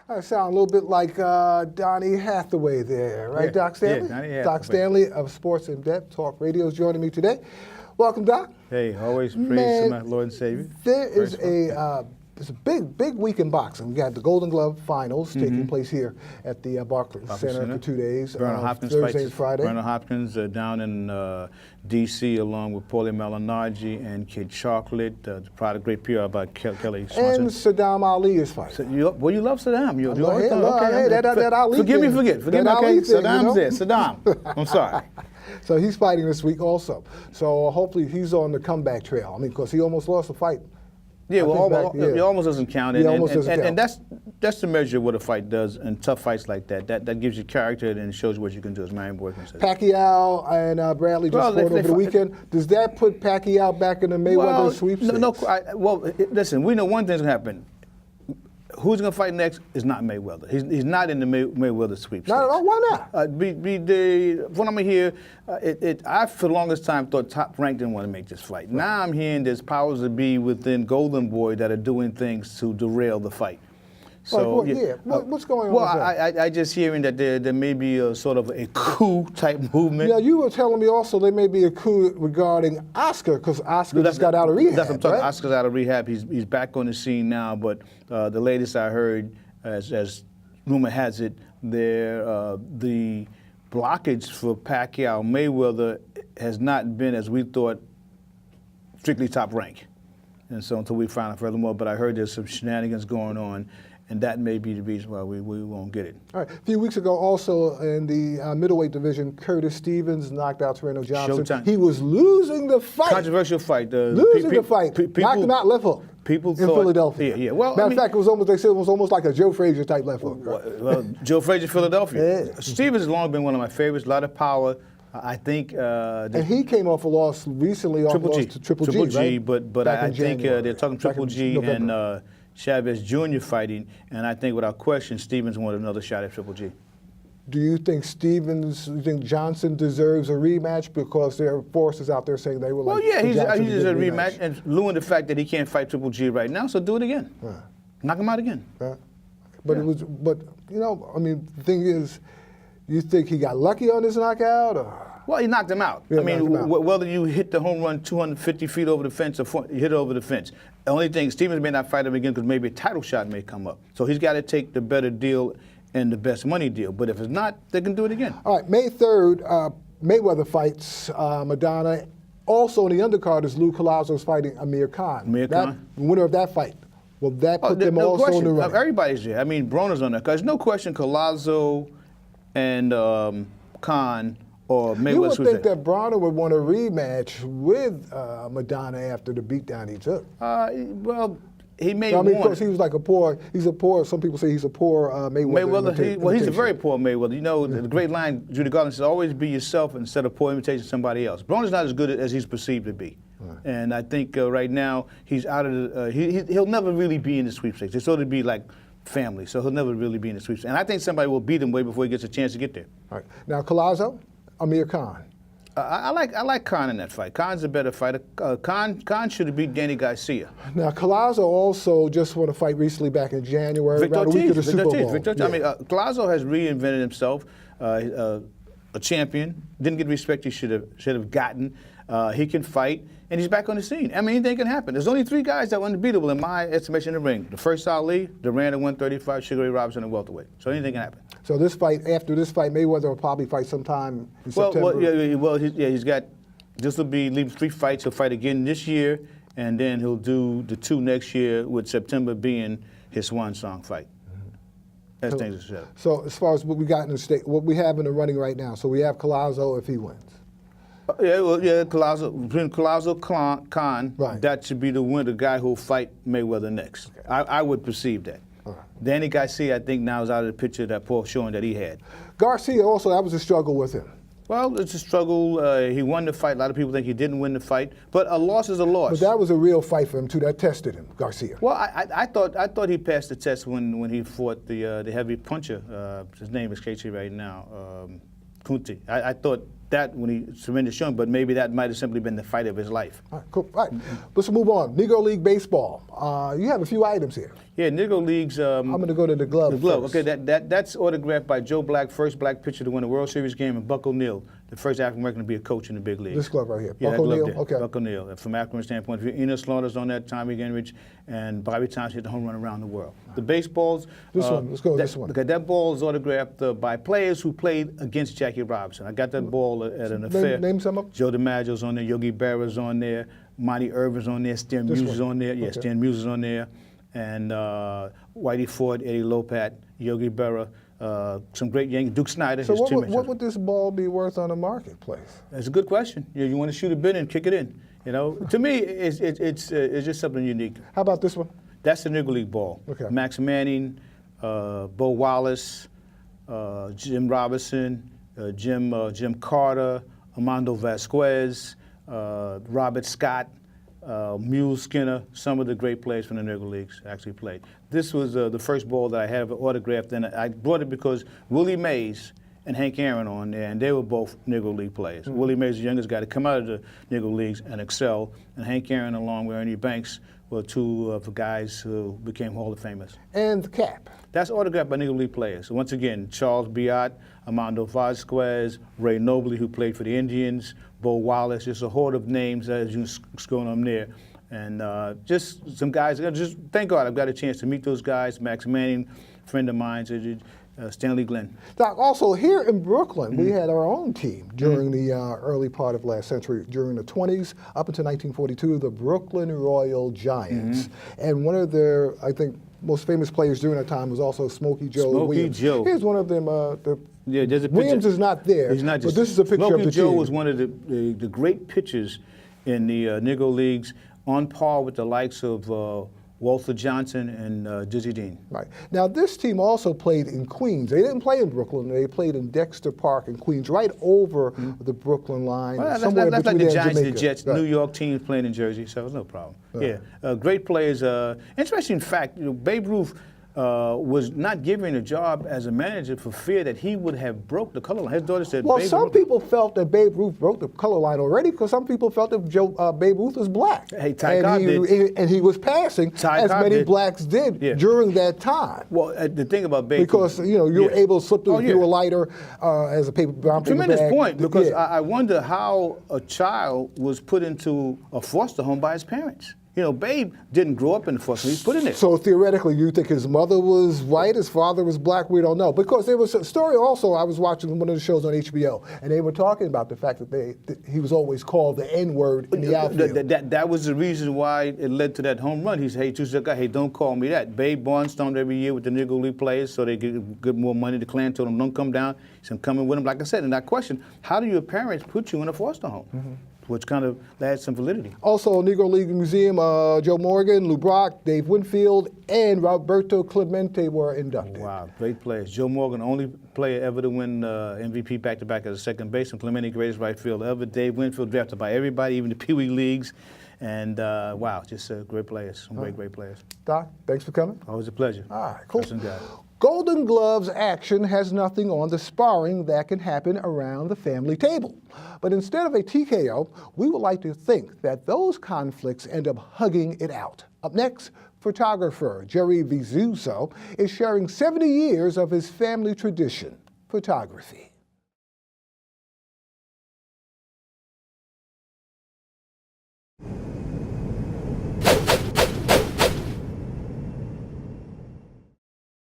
I sound a little bit like Donnie Hathaway there, right, Yeah, Doc Stanley? yeah, Donnie Hathaway. Doc Stanley of Sports in Depth Talk Radio is joining me today. Welcome, Doc. Hey, always praise to my Lord and Savior. There is it's a big week in boxing. We got the Golden Glove Finals taking place here at the Barclays Center for 2 days, Bernard Hopkins Thursday and Friday. Bernard Hopkins down in D.C. along with Paulie Malignaggi and Kid Chocolate. The product great PR by Kelly Swanson. And Saddam Ali is fighting. So you love Saddam. That Ali Forgive me, okay? Saddam's there. Saddam. I'm sorry. So he's fighting this week also. So hopefully he's on the comeback trail. I mean, because he almost lost a fight. Yeah, well, it almost doesn't count. And that's the measure of what a fight does in tough fights like that. That gives you character and shows you what you can do, as Marion Boykin says. Pacquiao and Bradley just fought over the weekend. Does that put Pacquiao back in the Mayweather sweepstakes? Listen, we know one thing's going to happen. Who's going to fight next is not Mayweather. He's not in the Mayweather sweepstakes. Not at all. Why not? When I'm here, I for the longest time thought Top Rank didn't want to make this fight. Right. Now I'm hearing there's powers that be within Golden Boy that are doing things to derail the fight. So what's going on? Well, I just hearing that there may be a sort of a coup type movement. Yeah, you were telling me also there may be a coup regarding Oscar because Oscar just got out of rehab. That's what I'm talking. Right? Oscar's out of rehab. He's back on the scene now. But the latest I heard, as rumor has it, the blockage for Pacquiao Mayweather has not been as we thought strictly Top Rank, and so until we find out furthermore. But I heard there's some shenanigans going on. And that may be the reason why we won't get it. All right. A few weeks ago, also in the middleweight division, Curtis Stevens knocked out Torreno Johnson. Showtime. He was losing the fight. Controversial fight. Losing the fight. Knocked him out left hook. People in Philadelphia. Yeah. Well, matter of fact, they said it was almost like a Joe Frazier type left hook. Well, Joe Frazier, Philadelphia. Yeah. Stevens has long been one of my favorites. A lot of power. I think. And he came off a loss recently. To Triple G, right? But I think they're talking Triple G and. Chavez Jr. fighting, and I think without question, Stevens wanted another shot at Triple G. Do you think Johnson deserves a rematch because there are forces out there saying they would like? Well, yeah, he deserves a rematch, and luring the fact that he can't fight Triple G right now, so do it again. Knock him out again. But the thing is, you think he got lucky on this knockout, or? Well, he knocked him out. Yeah, I mean, whether you hit the home run 250 feet over the fence or you hit it over the fence. The only thing, Stevens may not fight him again because maybe a title shot may come up. So he's got to take the better deal and the best money deal. But if it's not, they can do it again. All right, May 3rd, Mayweather fights Madonna. Also in the undercard is Lou Collazo's fighting Amir Khan. The winner of that fight. Will that put them also in the running? Everybody's there. I mean, Broner's on there. Because no question, Collazo and Khan or Mayweather. You would think that Broner would want a rematch with Madonna after the beatdown he took. Well, he may want. Because he was like some people say he's a poor Mayweather. He's a very poor Mayweather. You know, the great line, Judy Garland says, always be yourself instead of poor imitation of somebody else. Broner's not as good as he's perceived to be. Right. And I think right now he's out of the, he'll never really be in the sweepstakes. It's sort of be like family, so he'll never really be in the sweepstakes. And I think somebody will beat him way before he gets a chance to get there. All right. Now, Collazo? Amir Khan. I like Khan in that fight. Khan's a better fighter. Khan should have beat Danny Garcia. Now, Collazo also just won a fight recently back in January, about a week of the Super Bowl. I mean, Collazo has reinvented himself. A champion. Didn't get the respect he should have gotten. He can fight, and he's back on the scene. I mean, anything can happen. There's only 3 guys that were unbeatable in my estimation in the ring. The first Ali, Durant at 135, Sugar Ray Robinson at welterweight. So anything can happen. So after this fight, Mayweather will probably fight sometime in September. He's got, this will be leave 3 fights. He'll fight again this year, and then he'll do the 2 next year, with September being his swan song fight. As things are set. So as far as what we got in the state, what we have in the running right now, so we have Collazo if he wins. Collazo, between Collazo, Khan, right. That should be the guy who'll fight Mayweather next. Okay. I would perceive that. Right. Danny Garcia, I think now is out of the picture, that poor showing that he had. Garcia also, that was a struggle with him. Well, it's a struggle. He won the fight. A lot of people think he didn't win the fight, but a loss is a loss. But that was a real fight for him too. That tested him, Garcia. Well, I thought he passed the test when he fought the heavy puncher. His name is Casey right now, Kunti. I thought that when he surrendered showing, but maybe that might have simply been the fight of his life. All right, cool. All right, let's move on. Negro League Baseball. You have a few items here. Yeah, Negro Leagues. I'm going to go to the glove. The glove. First. Okay, that's autographed by Joe Black, first black pitcher to win a World Series game, and Buck O'Neil, the first African American to be a coach in the big leagues. This glove right here. Yeah, Buck O'Neil. Okay. Buck O'Neil. From African standpoint, Enos Slaughter's on that, Tommy Genrich, and Bobby Thompson hit the home run around the world. The baseballs. This one. Let's go with this one. Okay, that ball is autographed by players who played against Jackie Robinson. I got that ball at an affair. Name some of them. Joe DiMaggio's on there. Yogi Berra's on there. Monty Irvin's on there. Stan Musial's on there. Yeah, okay. Stan Musial's on there. And Whitey Ford, Eddie Lopat, Yogi Berra, some great Yankees. Duke Snyder. So what would this ball be worth on the marketplace? That's a good question. You want to shoot a bid and kick it in. You know, to me, it's just something unique. How about this one? That's the Negro League ball. Okay. Max Manning, Bo Wallace, Jim Robinson, Jim Carter, Armando Vasquez, Robert Scott, Mule Skinner, some of the great players from the Negro Leagues actually played. This was the first ball that I had autographed, and I brought it because Willie Mays and Hank Aaron on there, and they were both Negro League players. Willie Mays, the youngest guy to come out of the Negro Leagues and excel, and Hank Aaron, along with Ernie Banks, were two of the guys who became Hall of Famers. And the cap? That's autographed by Negro League players. So once again, Charles Biot, Armando Vasquez, Ray Nobley, who played for the Indians, Bo Wallace, just a horde of names as you scroll them there. And just some guys, just thank God I've got a chance to meet those guys. Max Manning, friend of mine, Stanley Glenn. Doc, also here in Brooklyn, we had our own team during the early part of last century, during the 20s, up until 1942, the Brooklyn Royal Giants. And one of their, I think, most famous players during that time was also Smokey Joe Williams. Joe. Here's one of them. There's a Williams is not there. He's not. But this is a picture Smokey of the Joe team. was one of the great pitchers in the Negro Leagues, on par with the likes of Walter Johnson and Dizzy Dean. Right. Now, this team also played in Queens. They didn't play in Brooklyn. They played in Dexter Park in Queens, right over the Brooklyn line. Well, somewhere that's like the Giants and the Jets. New York teams playing in Jersey, so no problem. Yeah, great players. Interesting fact, Babe Ruth was not given a job as a manager for fear that he would have broke the color line. His daughter said, well, Babe some Ruth, people felt that Babe Ruth broke the color line already because some people felt that Babe Ruth was black. Hey, Ty Cobb did. And he was passing, as many blacks did during that time. Well, the thing about Babe because, you know, you were able to slip through if you were lighter as a brown paper Tremendous bag. point, because I wonder how a child was put into a foster home by his parents. You know, Babe didn't grow up in the foster home. He was put in there. So theoretically, you think his mother was white, his father was black? We don't know. Because there was a story also, I was watching one of the shows on HBO, and they were talking about the fact that he was always called the N-word in the outfield. That was the reason why it led to that home run. He said, hey, choose that guy. Hey, don't call me that. Babe barnstormed every year with the Negro League players so they could get more money. The Klan told him, don't come down. He said, I'm coming with him. Like I said, in that question, how do your parents put you in a foster home? Which kind of adds some validity. Also, Negro League Museum, Joe Morgan, Lou Brock, Dave Winfield, and Roberto Clemente were inducted. Wow, great players. Joe Morgan, only player ever to win MVP back-to-back as a second baseman. Clemente, greatest right fielder ever. Dave Winfield, drafted by everybody, even the Pee Wee leagues. And wow, just great players, some great players. Doc, thanks for coming. Always a pleasure. All right, cool. Guy. Golden Gloves action has nothing on the sparring that can happen around the family table. But instead of a TKO, we would like to think that those conflicts end up hugging it out. Up next, photographer Jerry Vizuzzo is sharing 70 years of his family tradition, photography.